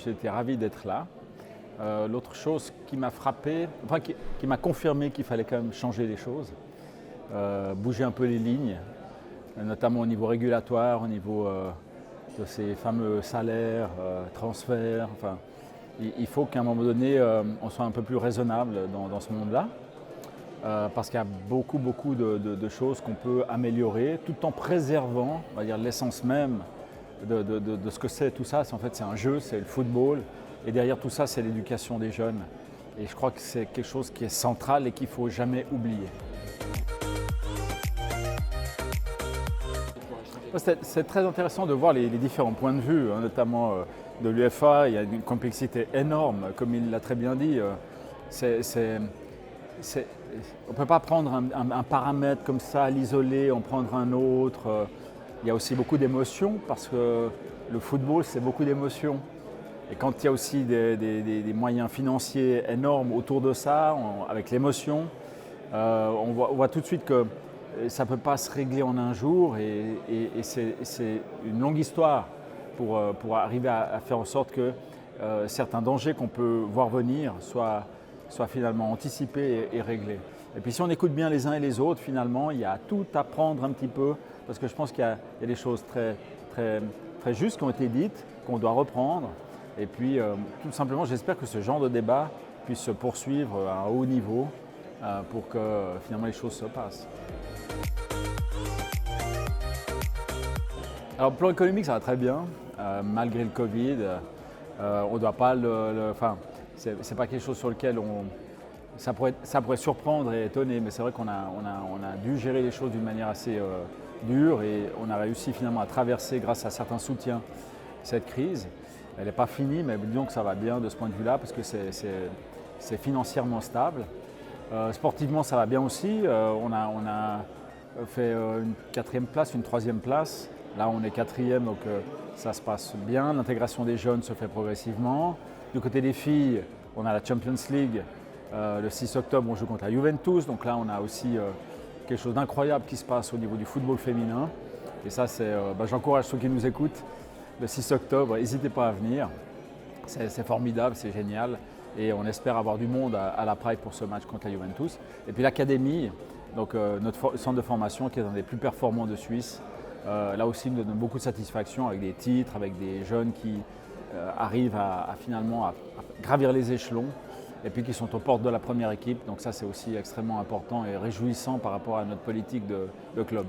j'étais ravi d'être là. L'autre chose qui m'a frappé, enfin qui m'a confirmé qu'il fallait quand même changer les choses, bouger un peu les lignes, notamment au niveau régulatoire, au niveau de ces fameux salaires, transferts. Enfin, il faut qu'à un moment donné, on soit un peu plus raisonnable dans ce monde-là. Parce qu'il y a beaucoup de choses qu'on peut améliorer tout en préservant, on va dire, l'essence même de ce que c'est tout ça. En fait, c'est un jeu, c'est le football. Et derrière tout ça, c'est l'éducation des jeunes. Et je crois que c'est quelque chose qui est central et qu'il ne faut jamais oublier. C'est très intéressant de voir les différents points de vue, hein, notamment de l'UEFA. Il y a une complexité énorme, comme il l'a très bien dit. On ne peut pas prendre un paramètre comme ça, l'isoler, en prendre un autre. Il y a aussi beaucoup d'émotions parce que le football, c'est beaucoup d'émotions. Et quand il y a aussi des moyens financiers énormes autour de ça, avec l'émotion, on voit tout de suite que ça ne peut pas se régler en un jour et c'est une longue histoire pour arriver à faire en sorte que certains dangers qu'on peut voir venir soient finalement anticipés et réglés. Et puis si on écoute bien les uns et les autres, finalement, il y a tout à prendre un petit peu, parce que je pense qu'il y a des choses très justes qui ont été dites, qu'on doit reprendre. Et puis, tout simplement, j'espère que ce genre de débat puisse se poursuivre à un haut niveau pour que finalement les choses se passent. Alors, le plan économique, ça va très bien, malgré le Covid. On ne doit pas enfin, c'est pas quelque chose sur lequel ça pourrait surprendre et étonner, mais c'est vrai qu'on a dû gérer les choses d'une manière assez dure et on a réussi finalement à traverser, grâce à certains soutiens, cette crise. Elle n'est pas finie, mais disons que ça va bien de ce point de vue-là parce que c'est financièrement stable. Sportivement, ça va bien aussi. On a fait une 4e place, une 3e place. Là, on est 4e, donc ça se passe bien. L'intégration des jeunes se fait progressivement. Du côté des filles, on a la Champions League. Le 6 octobre, on joue contre la Juventus. Donc là, on a aussi quelque chose d'incroyable qui se passe au niveau du football féminin. Et ça, j'encourage ceux qui nous écoutent. Le 6 octobre, n'hésitez pas à venir. C'est formidable, c'est génial. Et on espère avoir du monde à la Pride pour ce match contre la Juventus. Et puis l'académie, donc notre centre de formation qui est un des plus performants de Suisse. Là aussi, nous donne beaucoup de satisfaction avec des titres, avec des jeunes qui arrivent finalement à gravir les échelons et puis qui sont aux portes de la première équipe. Donc ça, c'est aussi extrêmement important et réjouissant par rapport à notre politique de club.